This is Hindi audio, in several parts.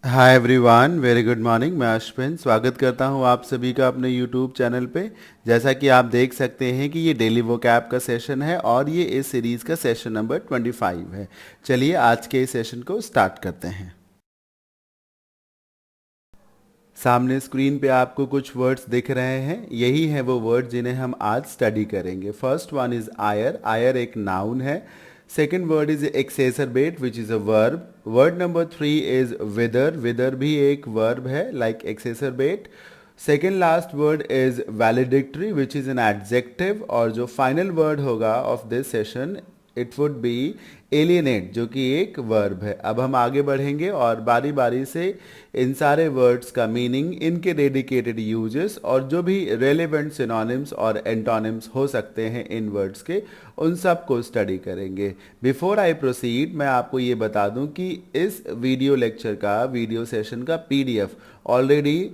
Hi everyone, very good morning. मैं अश्विन स्वागत करता हूं आप सभी का अपने यूट्यूब चैनल पे। जैसा कि आप देख सकते हैं कि ये डेली वोकैब का सेशन है और ये इस सीरीज़ का सेशन नंबर 25 है। चलिए आज के इस सेशन को स्टार्ट करते हैं। सामने स्क्रीन पे आपको कुछ वर्ड्स दिख रहे हैं, यही है वो वर्ड जिन्हें हम आज स्टडी करेंगे। First one is ire. Ire एक नाउन है। Second word is exacerbate which is a verb. Word number 3 is wither. Wither भी एक वर्ब है like exacerbate. Second last word is valedictory which is an adjective. और जो फाइनल वर्ड होगा of this session it would be alienate, जो कि एक वर्ब है। अब हम आगे बढ़ेंगे और बारी बारी से इन सारे वर्ड्स का मीनिंग, इनके डेडिकेटेड यूजेस और जो भी रेलेवेंट सिनोनिम्स और एंटोनिम्स हो सकते हैं इन वर्ड्स के, उन सब को स्टडी करेंगे। बिफोर आई प्रोसीड, मैं आपको ये बता दूं कि इस वीडियो लेक्चर का, वीडियो सेशन का पीडीएफ ऑलरेडी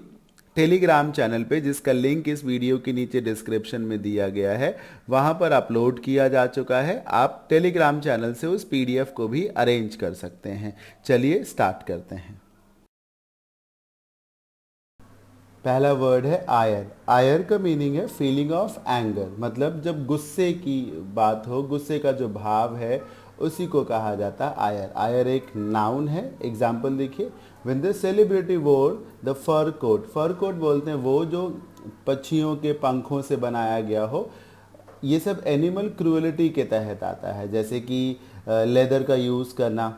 टेलीग्राम चैनल पे, जिसका लिंक इस वीडियो के नीचे डिस्क्रिप्शन में दिया गया है, वहां पर अपलोड किया जा चुका है। आप टेलीग्राम चैनल से उस पीडीएफ को भी अरेंज कर सकते हैं। चलिए स्टार्ट करते हैं। पहला वर्ड है आयर। आयर का मीनिंग है फीलिंग ऑफ एंगर, मतलब जब गुस्से की बात हो, गुस्से का जो भाव है उसी को कहा जाता है आयर। आयर एक नाउन है। एग्जाम्पल देखिए, when the celebrity wore the fur coat. Fur coat बोलते हैं वो जो पक्षियों के पंखों से बनाया गया हो। ये सब एनिमल क्रूएलिटी के तहत आता है, जैसे कि लेदर का यूज़ करना,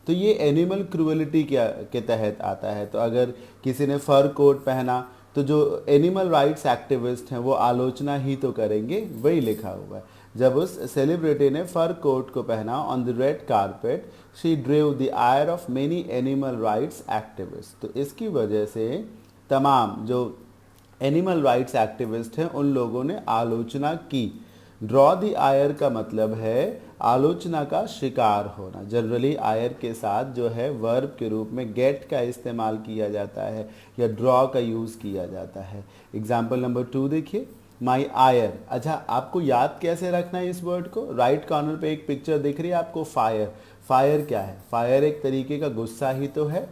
तो ये एनिमल क्रूएलिटी के तहत आता है। तो अगर किसी ने फर कोट पहना तो जो एनिमल राइट्स एक्टिविस्ट हैं वो आलोचना ही तो करेंगे, वही लिखा हुआ है। जब उस सेलिब्रिटी ने फर कोट को पहना on the red carpet, she drew the ire of many animal rights activist. तो इसकी वजह से तमाम जो एनिमल राइट्स एक्टिविस्ट हैं उन लोगों ने आलोचना की। ड्रॉ द आयर का मतलब है आलोचना का शिकार होना। जनरली आयर के साथ जो है वर्ब के रूप में गेट का इस्तेमाल किया जाता है या ड्रॉ का यूज़ किया जाता है। एग्जाम्पल नंबर 2 देखिए, माई आयर। अच्छा, आपको याद कैसे रखना है इस वर्ड को? राइट कॉर्नर पे एक पिक्चर दिख रही है आपको, फायर। फायर क्या है? फायर एक तरीके का गुस्सा ही तो है,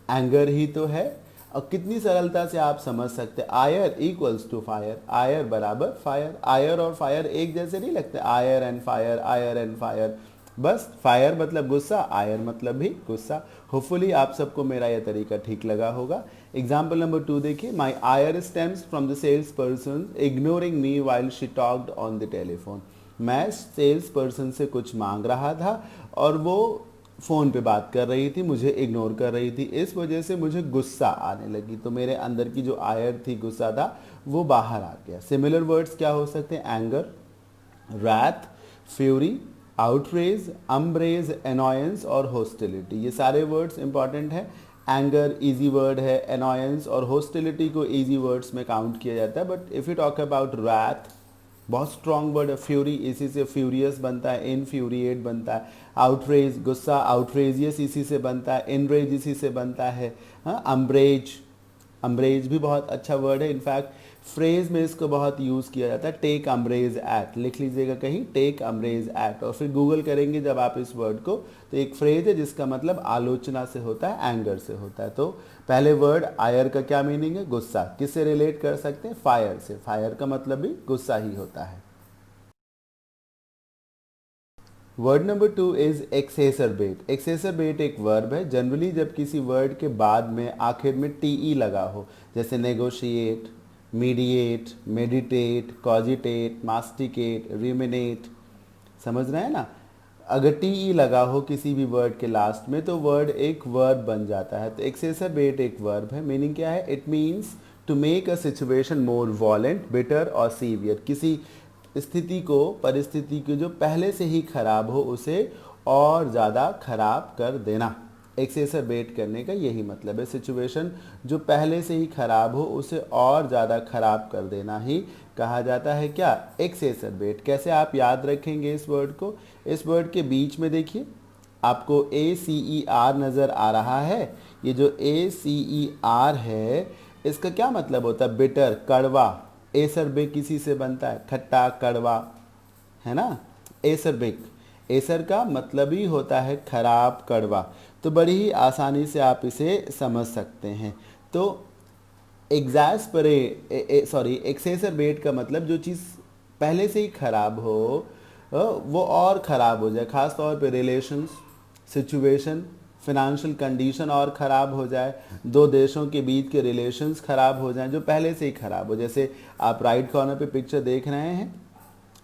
एंगर ही तो है। और कितनी सरलता से आप समझ सकते हैं, ire equals to fire, ire बराबर फायर। आयर और फायर एक जैसे नहीं लगते, ire and fire, ire and fire. बस फायर मतलब गुस्सा, आयर मतलब भी गुस्सा। होपफुली आप सबको मेरा यह तरीका ठीक लगा होगा। एग्जाम्पल नंबर 2 देखिए, my ire stems from the sales person ignoring me while she talked on the telephone. मैं सेल्स पर्सन से कुछ मांग रहा था और वो फ़ोन पे बात कर रही थी, मुझे इग्नोर कर रही थी। इस वजह से मुझे गुस्सा आने लगी, तो मेरे अंदर की जो आयर थी, गुस्सा था, वो बाहर आ गया। सिमिलर वर्ड्स क्या हो सकते हैं? Anger, wrath, fury, outrage, umbrage, annoyance और हॉस्टिलिटी। ये सारे वर्ड्स इंपॉर्टेंट हैं। एंगर इजी वर्ड है, एनॉयंस और हॉस्टिलिटी को इजी वर्ड्स में काउंट किया जाता है। But if you talk about wrath, बहुत स्ट्रॉन्ग वर्ड है। फ्यूरी, इसी से फ्यूरियस बनता है, इनफ्यूरिएट बनता है। आउटरेज, गुस्सा, आउटरेजियस इसी से बनता है। इनरेज इसी से बनता है। हाँ, अम्ब्रेज, अम्ब्रेज भी बहुत अच्छा वर्ड है। इनफैक्ट फ्रेज में इसको बहुत यूज़ किया जाता है। टेक अम्ब्रेज एट, लिख लीजिएगा कहीं, टेक अम्ब्रेज एट, और फिर गूगल करेंगे जब आप इस वर्ड को, तो एक फ्रेज है जिसका मतलब आलोचना से होता है, एंगर से होता है। तो पहले वर्ड आयर का क्या मीनिंग है? गुस्सा। किससे रिलेट कर सकते हैं? फायर से। फायर का मतलब भी गुस्सा ही होता है। Word number 2 is exacerbate. Exacerbate एक वर्ब है। जनरली जब किसी वर्ड के बाद में आखिर में टी लगा हो, जैसे नेगोशिएट, मीडिएट, मेडिटेट, कॉजिटेट, मास्टिकेट, रिमिनेट, समझ रहे हैं ना? अगर टी लगा हो किसी भी वर्ड के लास्ट में तो वर्ड एक वर्ब बन जाता है। तो एक्सेसरबेट एक वर्ब है। मीनिंग क्या है? It means to make a situation more violent, bitter और सीवियर। किसी स्थिति को, परिस्थिति की जो पहले से ही खराब हो, उसे और ज़्यादा खराब कर देना। एक्सेसरबेट करने का यही मतलब है। सिचुएशन जो पहले से ही खराब हो उसे और ज़्यादा खराब कर देना ही कहा जाता है क्या? एक्सेसरबेट। कैसे आप याद रखेंगे इस वर्ड को? इस वर्ड के बीच में देखिए आपको ACER नज़र आ रहा है। ये जो ACER है इसका क्या मतलब होता है? बिटर, कड़वा। एसरबिक किसी से बनता है, खट्टा, कड़वा, है ना? एसरबिक। एसर का मतलब ही होता है खराब, कड़वा। तो बड़ी ही आसानी से आप इसे समझ सकते हैं। तो एक्सेसरबेट का मतलब जो चीज़ पहले से ही खराब हो वो और ख़राब हो जाए। ख़ास तौर पे रिलेशंस, सिचुएशन, फिनेंशियल कंडीशन और ख़राब हो जाए, दो देशों के बीच के रिलेशंस ख़राब हो जाएं जो पहले से ही ख़राब हो। जैसे आप राइट कॉर्नर पे पिक्चर देख रहे हैं,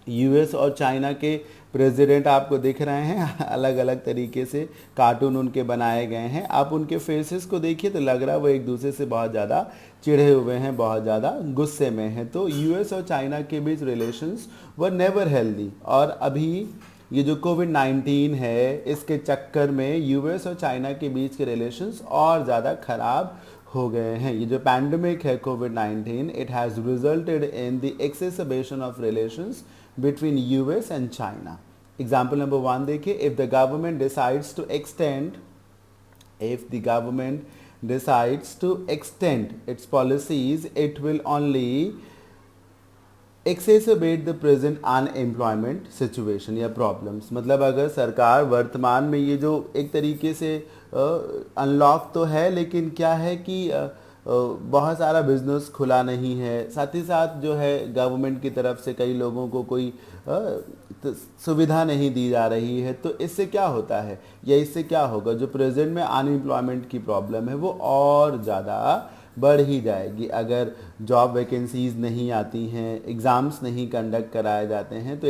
यूएस और चाइना के प्रेसिडेंट आपको दिख रहे हैं, अलग अलग तरीके से कार्टून उनके बनाए गए हैं। आप उनके फेसेस को देखिए तो लग रहा है वो एक दूसरे से बहुत ज़्यादा चिढ़े हुए हैं, बहुत ज़्यादा गुस्से में हैं। तो यूएस और चाइना के बीच रिलेशंस वर नेवर हेल्दी। और अभी ये जो कोविड-19 है, इसके चक्कर में यूएस और चाइना के बीच के रिलेशंस और ज़्यादा ख़राब हो गए हैं। ये जो पैंडमिक है कोविड-19, it has resulted in the exacerbation of relations between US and China. Example number 1 देखिए, if the government decides to extend if the government decides to extend its policies, it will only exacerbate the present unemployment situation या प्रॉब्लम्स। मतलब अगर सरकार वर्तमान में ये जो एक तरीके से अनलॉक तो है, लेकिन क्या है कि बहुत सारा बिजनेस खुला नहीं है, साथ ही साथ जो है गवर्नमेंट की तरफ से कई लोगों को कोई सुविधा नहीं दी जा रही है, तो इससे क्या होता है या इससे क्या होगा, जो प्रेजेंट में अनएम्प्लॉयमेंट की प्रॉब्लम है वो और ज़्यादा बढ़ ही जाएगी। अगर जॉब वैकेंसीज नहीं आती हैं, एग्ज़ाम्स नहीं कंडक्ट कराए जाते हैं, तो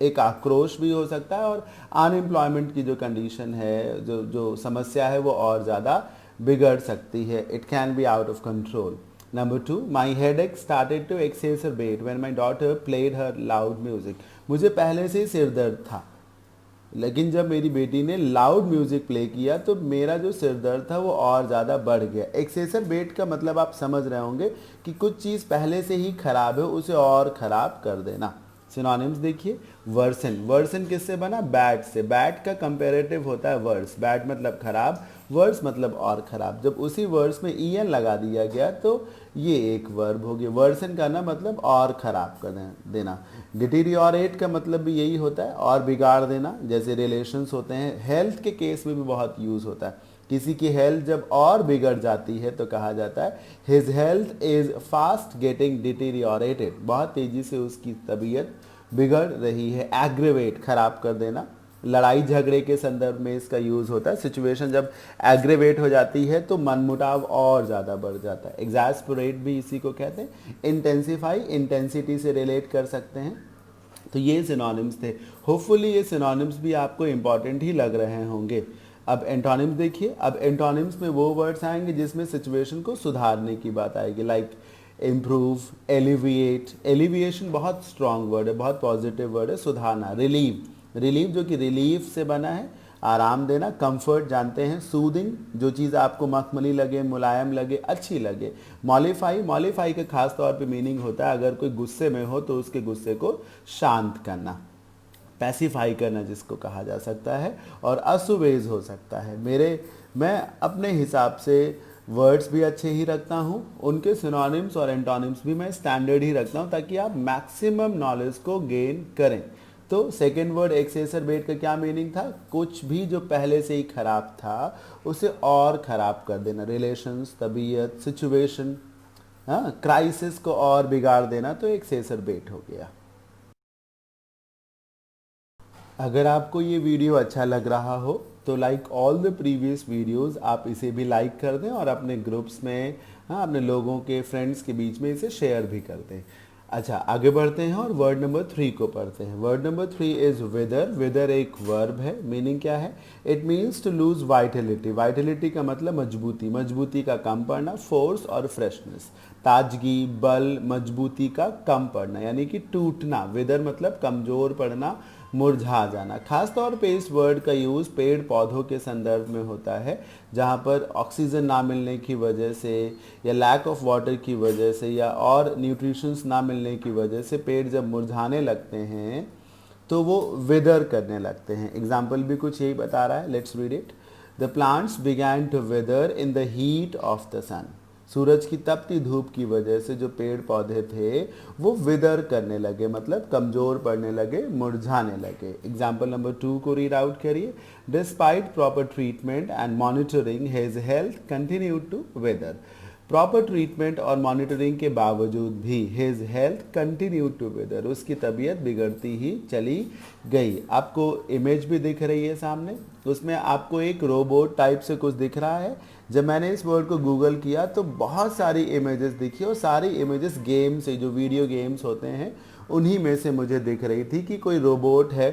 एक आक्रोश भी हो सकता है और अनएम्प्लॉयमेंट की जो कंडीशन है, जो समस्या है वो और ज़्यादा बिगड़ सकती है। It can be out of control. Number 2, my headache started to exacerbate when my daughter played her loud music. मुझे पहले से ही सिर दर्द था, लेकिन जब मेरी बेटी ने लाउड म्यूजिक प्ले किया तो मेरा जो सिर दर्द था वो और ज़्यादा बढ़ गया। एक्सेसरबेट का मतलब आप समझ रहे होंगे कि कुछ चीज़ पहले से ही खराब है उसे और ख़राब कर देना। सिनोनिम्स देखिए, वर्सन। वर्सन किससे बना? बैड से। बैड का कंपेरेटिव होता है वर्स। बैड मतलब खराब, वर्स मतलब और ख़राब। जब उसी वर्स में ई एन लगा दिया गया तो ये एक वर्ब हो गया। वर्सन करना मतलब और ख़राब कर देना। डिटीरियोरेट का मतलब भी यही होता है, और बिगाड़ देना। जैसे रिलेशंस होते हैं, हेल्थ के केस में भी बहुत यूज़ होता है। किसी की हेल्थ जब और बिगड़ जाती है तो कहा जाता है his health is fast getting deteriorated. बहुत तेज़ी से उसकी तबीयत बिगड़ रही है। एग्रेवेट, खराब कर देना। लड़ाई झगड़े के संदर्भ में इसका यूज़ होता है। सिचुएशन जब एग्रेवेट हो जाती है तो मनमुटाव और ज़्यादा बढ़ जाता है। एग्जैस्परेट भी इसी को कहते हैं। इंटेंसिफाई, इंटेंसिटी से रिलेट कर सकते हैं। तो ये सिनोनिम्स थे। होपफुली ये सिनोनिम्स भी आपको इंपॉर्टेंट ही लग रहे होंगे। अब एंटोनिम्स देखिए। अब एंटोनिम्स में वो वर्ड्स आएंगे जिसमें सिचुएशन को सुधारने की बात आएगी, लाइक इम्प्रूव, एलिविएट। एलिविएशन बहुत स्ट्रॉन्ग वर्ड है, बहुत पॉजिटिव वर्ड है। सुधारना, रिलीव। रिलीव जो कि रिलीफ से बना है, आराम देना। कंफर्ट जानते हैं, सूदिंग, जो चीज़ आपको मखमली लगे, मुलायम लगे, अच्छी लगे। मॉलिफाई, मॉलिफाई का खास तौर पे मीनिंग होता है अगर कोई गुस्से में हो तो उसके गुस्से को शांत करना। पैसिफाई करना जिसको कहा जा सकता है, और असुवेज हो सकता है। मैं अपने हिसाब से वर्ड्स भी अच्छे ही रखता हूँ, उनके सिनोनिम्स और एंटोनिम्स भी मैं स्टैंडर्ड ही रखता हूँ ताकि आप मैक्सिमम नॉलेज को गेन करें। तो सेकेंड वर्ड एक्सेसरबेट का क्या मीनिंग था? कुछ भी जो पहले से ही खराब था उसे और खराब कर देना। रिलेशंस, तबीयत, सिचुएशन, हाँ, क्राइसिस को और बिगाड़ देना, तो एक्सेसरबेट हो गया। अगर आपको ये वीडियो अच्छा लग रहा हो तो like all the previous videos आप इसे भी लाइक कर दें और अपने ग्रुप्स में, हाँ, अपने लोगों के, फ्रेंड्स के बीच में इसे शेयर भी कर दें। अच्छा, आगे बढ़ते हैं और वर्ड नंबर 3 को पढ़ते हैं। Word number 3 is wither. Wither एक वर्ब है। मीनिंग क्या है? It means to lose vitality. Vitality का मतलब मजबूती, मजबूती का कम पड़ना, फोर्स और फ्रेशनेस। ताजगी, बल, मजबूती का कम पड़ना यानी कि टूटना। विदर मतलब कमजोर पड़ना, मुरझा जाना। खास तौर पे इस वर्ड का यूज़ पेड़ पौधों के संदर्भ में होता है, जहाँ पर ऑक्सीजन ना मिलने की वजह से या लैक ऑफ वाटर की वजह से या और न्यूट्रिशंस ना मिलने की वजह से पेड़ जब मुरझाने लगते हैं तो वो विदर करने लगते हैं। एग्जाम्पल भी कुछ यही बता रहा है। Let's read it. The plants began to wither in the heat of the sun. सूरज की तपती धूप की वजह से जो पेड़ पौधे थे वो विदर करने लगे, मतलब कमजोर पड़ने लगे, मुरझाने लगे। एग्जाम्पल नंबर 2 को रीड आउट करिए। Despite proper treatment and monitoring his health continued to wither. Proper treatment और मॉनिटरिंग के बावजूद भी his health continue to wither, उसकी तबीयत बिगड़ती ही चली गई। आपको इमेज भी दिख रही है सामने, उसमें आपको एक रोबोट टाइप से कुछ दिख रहा है। जब मैंने इस वर्ड को गूगल किया तो बहुत सारी इमेजेस दिखी और सारी इमेजेस गेम से, जो वीडियो गेम्स होते हैं उन्हीं में से मुझे दिख रही थी कि कोई रोबोट है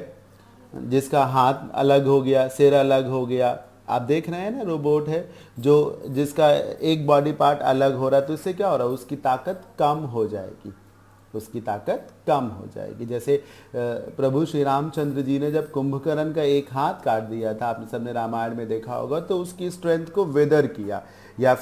जिसका हाथ अलग हो गया, सिर अलग हो गया। आप देख रहे हैं ना, रोबोट है जो जिसका एक बॉडी पार्ट अलग हो रहा है, तो इससे क्या हो रहा है, उसकी ताकत कम हो जाएगी, उसकी ताकत कम हो जाएगी। जैसे प्रभु श्री रामचंद्र जी ने जब कुंभकर्ण का एक हाथ काट दिया था, आपने सबने रामायण में देखा होगा, तो उसकी स्ट्रेंथ को विदर किया। या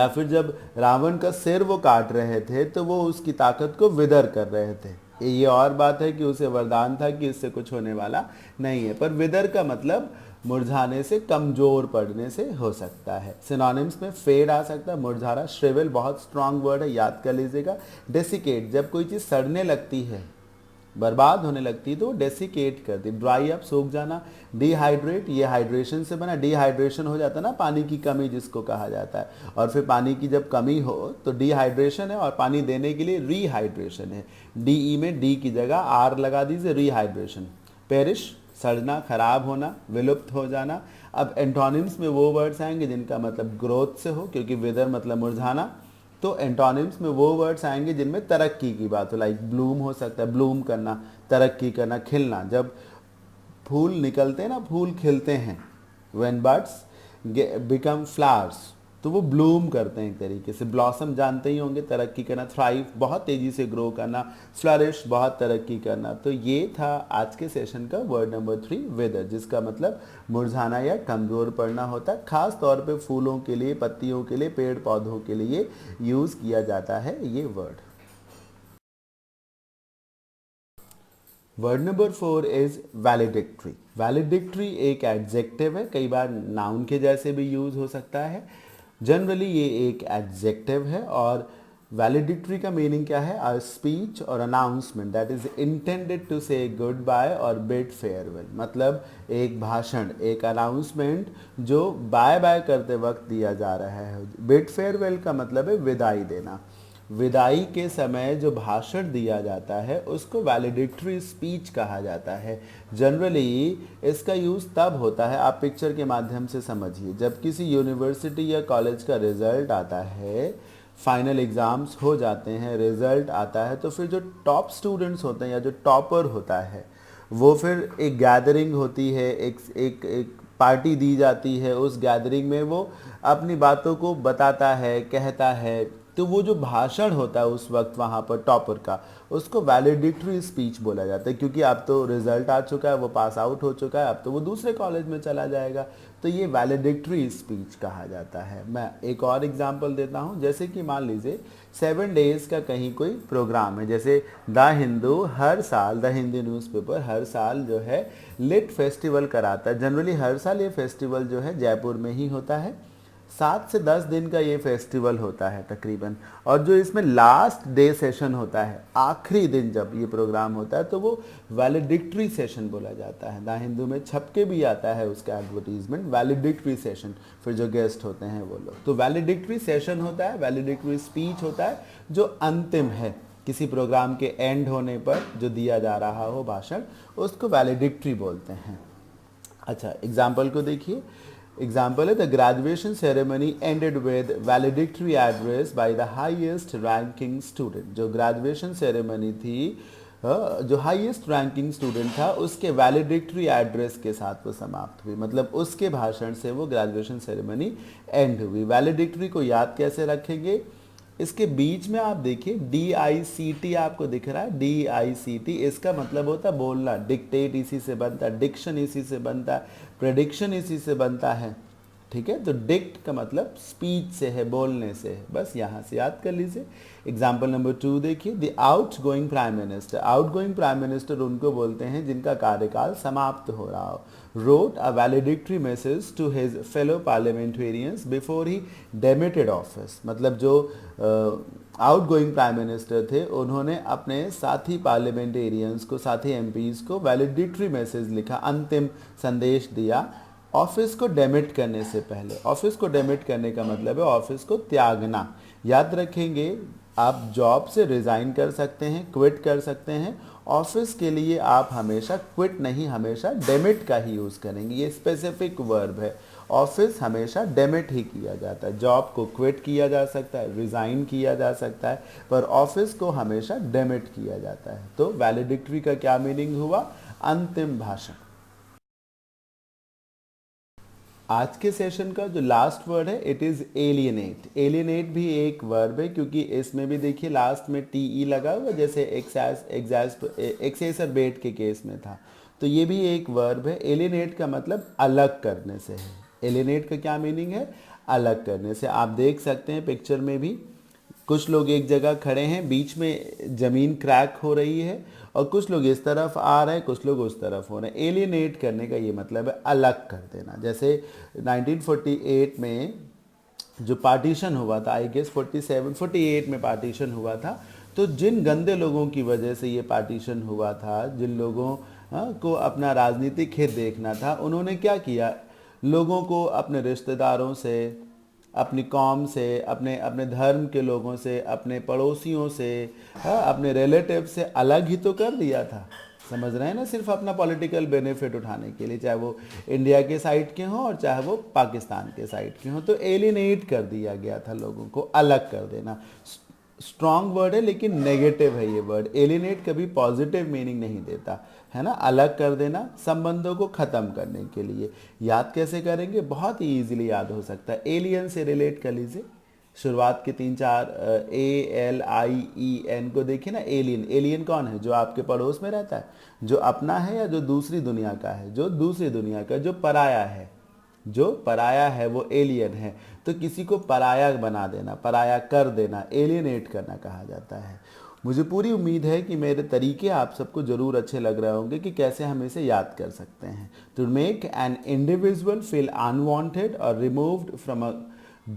फिर जब रावण का सिर वो काट रहे थे तो वो उसकी ताकत को विदर कर रहे थे। ये और बात है कि उसे वरदान था कि इससे कुछ होने वाला नहीं है, पर विदर का मतलब मुरझाने से, कमजोर पड़ने से हो सकता है। सिनोनिम्स में फेड आ सकता है, मुरझाना। श्रिवल बहुत स्ट्रांग वर्ड है, याद कर लीजिएगा। डेसिकेट, जब कोई चीज़ सड़ने लगती है, बर्बाद होने लगती है, तो डेसिकेट कर दी। ड्राई अप, सूख जाना। डिहाइड्रेट, ये हाइड्रेशन से बना, डिहाइड्रेशन हो जाता है ना, पानी की कमी जिसको कहा जाता है। और फिर पानी की जब कमी हो तो डिहाइड्रेशन है, और पानी देने के लिए रीहाइड्रेशन है। डीई में डी की जगह आर लगा दीजिए, रीहाइड्रेशन। पेरिश, सड़ना, खराब होना, विलुप्त हो जाना। अब एंटोनिम्स में वो वर्ड्स आएंगे जिनका मतलब ग्रोथ से हो, क्योंकि विदर मतलब मुरझाना। तो एंटोनिम्स में वो वर्ड्स आएंगे जिनमें तरक्की की बात हो, लाइक ब्लूम हो सकता है, ब्लूम करना, तरक्की करना, खिलना। जब फूल निकलते हैं ना, फूल खिलते हैं, व्हेन बर्ड्स बिकम फ्लावर्स, तो वो ब्लूम करते हैं एक तरीके से। ब्लॉसम जानते ही होंगे, तरक्की करना। थ्राइव, बहुत तेजी से ग्रो करना। फ्लरिश, बहुत तरक्की करना। तो ये था आज के सेशन का वर्ड नंबर 3, वेदर, जिसका मतलब मुरझाना या कमजोर पड़ना होता है। खास तौर पे फूलों के लिए, पत्तियों के लिए, पेड़ पौधों के लिए यूज किया जाता है ये word. Word number 4 is valedictory. Valedictory एक एडजेक्टिव है, कई बार नाउन के जैसे भी यूज हो सकता है। जनरली ये एक एडजेक्टिव है। और वैलिडिक्टरी का मीनिंग क्या है? अ स्पीच और announcement that is intended to say good bye और बिड फेयरवेल। मतलब एक भाषण, एक अनाउंसमेंट जो बाय बाय करते वक्त दिया जा रहा है। बिड फेयरवेल का मतलब है विदाई देना। विदाई के समय जो भाषण दिया जाता है उसको वैलिडिक्टरी स्पीच कहा जाता है। जनरली इसका यूज़ तब होता है, आप पिक्चर के माध्यम से समझिए, जब किसी यूनिवर्सिटी या कॉलेज का रिजल्ट आता है, फाइनल एग्ज़ाम्स हो जाते हैं, रिजल्ट आता है, तो फिर जो टॉप स्टूडेंट्स होते हैं या जो टॉपर होता है वो फिर एक गैदरिंग होती है, एक पार्टी दी जाती है। उस गैदरिंग में वो अपनी बातों को बताता है, कहता है। तो वो जो भाषण होता है उस वक्त वहाँ पर टॉपर का, उसको वैलिडिक्टरी स्पीच बोला जाता है, क्योंकि अब तो रिजल्ट आ चुका है, वो पास आउट हो चुका है, अब तो वो दूसरे कॉलेज में चला जाएगा। तो ये वैलिडिक्टरी स्पीच कहा जाता है। मैं एक और एग्जांपल देता हूँ। जैसे कि मान लीजिए 7 डेज का कहीं कोई प्रोग्राम है, जैसे द हिंदू हर साल, द हिंदू न्यूज़पेपर हर साल जो है लिट फेस्टिवल कराता है। जनरली हर साल ये फेस्टिवल जो है जयपुर में ही होता है। 7 से 10 दिन का ये फेस्टिवल होता है तकरीबन। और जो इसमें लास्ट डे सेशन होता है, आखिरी दिन जब ये प्रोग्राम होता है, तो वो वैलिडिक्टरी सेशन बोला जाता है। द हिंदू में छप के भी आता है उसका एडवर्टीजमेंट, वैलिडिक्टरी सेशन। फिर जो गेस्ट होते हैं वो लोग, तो वैलिडिक्टरी सेशन होता है, वैलिडिक्टरी स्पीच होता है, जो अंतिम है। किसी प्रोग्राम के एंड होने पर जो दिया जा रहा हो भाषण, उसको वैलिडिक्टरी बोलते हैं। अच्छा, एग्जाम्पल को देखिए। एग्जाम्पल है, the graduation ceremony ended with valedictory address by the highest ranking student. जो ग्रेजुएशन सेरेमनी थी, जो हाईएस्ट रैंकिंग स्टूडेंट था, उसके वैलिडिक्टरी एड्रेस के साथ वो समाप्त हुई। मतलब उसके भाषण से वो ग्रेजुएशन सेरेमनी एंड हुई। वैलिडिक्टरी को याद कैसे रखेंगे? इसके बीच में आप देखिए DICT आपको दिख रहा है, DICT, इसका मतलब होता है बोलना। डिक्टेट इसी से बनता है, डिक्शन इसी से बनता है, प्रेडिक्शन इसी से बनता है। ठीक है। तो डिक्ट का मतलब स्पीच से है, बोलने से है, बस यहाँ से याद कर लीजिए। एग्जाम्पल नंबर 2 देखिए, the outgoing prime minister. Outgoing prime minister उनको बोलते हैं जिनका कार्यकाल समाप्त हो रहा हो। Wrote a valedictory message to his fellow parliamentarians before he demitted office. मतलब जो आउट गोइंग प्राइम मिनिस्टर थे उन्होंने अपने साथी पार्लियामेंटेरियंस को, साथी एमपीज को वैलिडिक्टरी मैसेज लिखा, अंतिम संदेश दिया ऑफिस को डेमिट करने से पहले। ऑफिस को डेमिट करने का मतलब है ऑफिस को त्यागना। याद रखेंगे, आप जॉब से रिजाइन कर सकते हैं, क्विट कर सकते हैं। ऑफिस के लिए आप हमेशा क्विट नहीं, हमेशा डेमिट का ही यूज़ करेंगे। ये स्पेसिफिक वर्ब है। ऑफिस हमेशा डेमिट ही किया जाता है। जॉब को क्विट किया जा सकता है, रिजाइन किया जा सकता है, पर ऑफिस को हमेशा डेमिट किया जाता है। तो वैलिडिक्टरी का क्या मीनिंग हुआ? अंतिम भाषण। आज के सेशन का जो लास्ट वर्ड है इट इज एलियनेट। एलियनेट भी एक वर्ब है, क्योंकि इसमें भी देखिए लास्ट में टी लगा हुआ, जैसे एक्सेसरबेट के केस में था। तो ये भी एक वर्ब है। एलियनेट का मतलब अलग करने से है। एलियनेट का क्या मीनिंग है? अलग करने से। आप देख सकते हैं पिक्चर में भी कुछ लोग एक जगह खड़े हैं, बीच में जमीन क्रैक हो रही है और कुछ लोग इस तरफ आ रहे हैं, कुछ लोग उस तरफ हो रहे हैं। एलियनेट करने का ये मतलब है अलग कर देना। जैसे 1948 में जो पार्टीशन हुआ था, आई गेस 48 में पार्टीशन हुआ था। तो जिन गंदे लोगों की वजह से ये पार्टीशन हुआ था, जिन लोगों को अपना राजनीतिक हित देखना था, उन्होंने क्या किया? लोगों को अपने रिश्तेदारों से, अपनी कौम से, अपने अपने धर्म के लोगों से, अपने पड़ोसियों से, अपने रिलेटिव से अलग ही तो कर दिया था। समझ रहे हैं ना? सिर्फ अपना पॉलिटिकल बेनिफिट उठाने के लिए, चाहे वो इंडिया के साइड के हों और चाहे वो पाकिस्तान के साइड के हों। तो एलिनेट कर दिया गया था, लोगों को अलग कर देना। स्ट्रॉन्ग वर्ड है लेकिन नेगेटिव है ये वर्ड। एलिनेट कभी पॉजिटिव मीनिंग नहीं देता, है ना? अलग कर देना, संबंधों को खत्म करने के लिए। याद कैसे करेंगे? बहुत ही इजीली याद हो सकता है। एलियन से रिलेट कर लीजिए। शुरुआत के 3-4 ALIEN को देखिए ना। एलियन, एलियन कौन है? जो आपके पड़ोस में रहता है, जो अपना है या जो दूसरी दुनिया का है? जो दूसरी दुनिया का, जो पराया है। जो पराया है वो एलियन है। तो किसी को पराया बना देना, पराया कर देना, एलियनेट करना कहा जाता है। मुझे पूरी उम्मीद है कि मेरे तरीके आप सबको ज़रूर अच्छे लग रहे होंगे कि कैसे हम इसे याद कर सकते हैं। To make an individual feel unwanted और रिमूव्ड फ्रॉम अ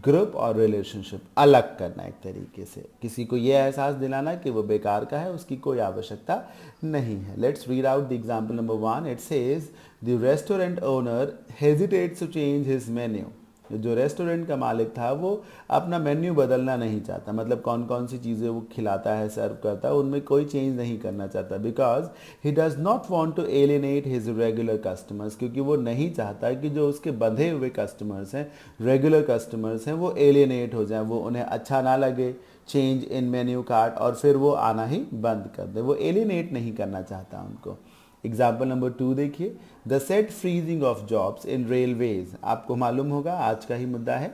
ग्रुप और रिलेशनशिप। अलग करना एक तरीके से, किसी को ये एहसास दिलाना कि वो बेकार का है, उसकी कोई आवश्यकता नहीं है। Let's read out the example number 1। It says the restaurant owner hesitates to change his menu. जो रेस्टोरेंट का मालिक था वो अपना मेन्यू बदलना नहीं चाहता। मतलब कौन कौन सी चीज़ें वो खिलाता है, सर्व करता है, उनमें कोई चेंज नहीं करना चाहता। Because he does not want to alienate his regular customers. क्योंकि वो नहीं चाहता कि जो उसके बंधे हुए कस्टमर्स हैं, रेगुलर कस्टमर्स हैं, वो एलिनेट हो जाएं, वो उन्हें अच्छा ना लगे चेंज इन मेन्यू कार्ड और फिर वो आना ही बंद कर दे। वो एलिनेट नहीं करना चाहता उनको। एग्जाम्पल नंबर 2 देखिए, the set freezing of jobs in railways. आपको मालूम होगा आज का ही मुद्दा है।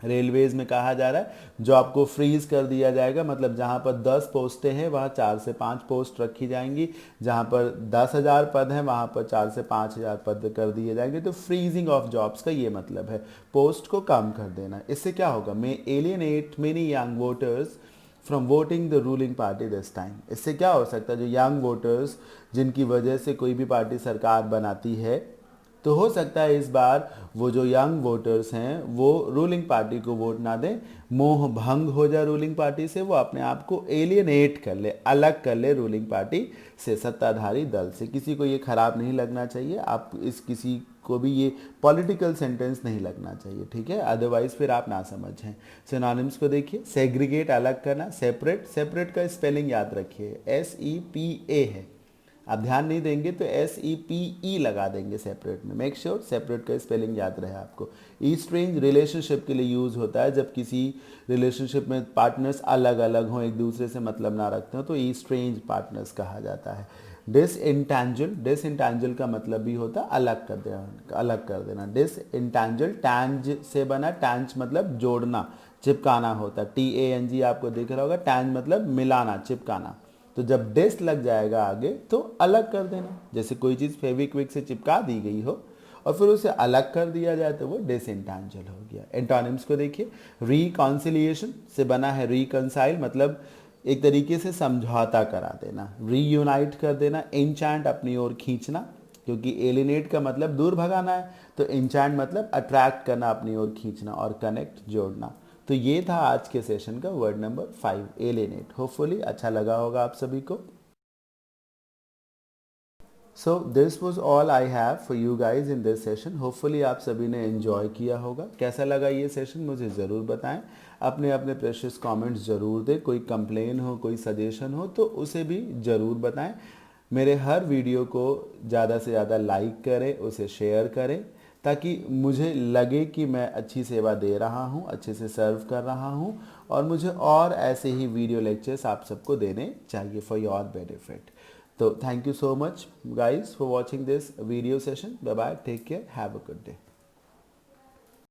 रेलवेज में कहा जा रहा है जॉब को फ्रीज कर दिया जाएगा। मतलब जहां पर 10 पोस्टें हैं वहां 4 से 5 पोस्ट रखी जाएंगी। जहां पर 10,000 पद हैं वहां पर 4 से 5,000 पद कर दिए जाएंगे। तो फ्रीजिंग ऑफ जॉब्स का ये मतलब है पोस्ट को कम कर देना। इससे क्या होगा? May alienate many young voters from voting the ruling party this time. इससे क्या हो सकता है? जो यंग वोटर्स जिनकी वजह से कोई भी पार्टी सरकार बनाती है, तो हो सकता है इस बार वो जो यंग वोटर्स हैं वो रूलिंग पार्टी को वोट ना दें, मोह भंग हो जाए रूलिंग पार्टी से, वो अपने आप को एलियनेट कर ले, अलग कर ले रूलिंग पार्टी से, सत्ताधारी दल से। किसी को ये खराब नहीं लगना चाहिए। आप इस किसी को भी ये पॉलिटिकल सेंटेंस नहीं लगना चाहिए, ठीक है? अदरवाइज फिर आप ना समझें। सिनोनिम्स को देखिए। सेग्रीगेट अलग करना, सेपरेट। सेपरेट का स्पेलिंग याद रखिए, SEPA है। आप ध्यान नहीं देंगे तो SEPE लगा देंगे सेपरेट में। मेक श्योर सेपरेट का स्पेलिंग याद रहे आपको। ईस्ट्रेंज रिलेशनशिप के लिए यूज़ होता है जब किसी रिलेशनशिप में पार्टनर्स अलग अलग हों, एक दूसरे से मतलब ना रखते हो, तो ईस्ट्रेंज पार्टनर्स कहा जाता है। डिसइंटेंजल, डिसइंटेंजल का मतलब भी होता है अलग कर देना, अलग कर देना। डिसइंटेंजल टैंज से बना, टैंज मतलब जोड़ना, चिपकाना होता है। TANG आपको दिख रहा होगा। टैंज मतलब मिलाना, चिपकाना। तो जब डिस लग जाएगा आगे तो अलग कर देना। जैसे कोई चीज़ फेविक्विक से चिपका दी गई हो और फिर उसे अलग कर दिया जाए तो वो डिसइंटेंजिबल हो गया। एंटोनिम्स को देखिए, रिकॉन्सिलिएशन से बना है रिकंसाइल, मतलब एक तरीके से समझौता करा देना, रीयूनाइट कर देना, एन्चैंट अपनी ओर खींचना, क्योंकि एलिनेट का मतलब दूर भगाना है, तो एन्चैंट मतलब अट्रैक्ट करना, अपनी ओर खींचना, और कनेक्ट जोड़ना। तो ये था आज के सेशन का वर्ड नंबर 5, एलिनेट। होपफुली अच्छा लगा होगा आप सभी को। So this was all I have for you guys in this session. Hopefully आप सभी ने एंजॉय किया होगा। कैसा लगा ये सेशन मुझे ज़रूर बताएं, अपने अपने प्रेशियस कमेंट्स ज़रूर दें। कोई कंप्लेन हो, कोई सजेशन हो तो उसे भी ज़रूर बताएं। मेरे हर वीडियो को ज़्यादा से ज़्यादा लाइक करें, उसे शेयर करें, ताकि मुझे लगे कि मैं अच्छी सेवा दे रहा हूँ, अच्छे से सर्व कर रहा हूँ, और मुझे और ऐसे ही वीडियो लेक्चर्स आप सबको देने चाहिए for your benefit. So thank you so much guys for watching this video session. Bye bye, take care, have a good day.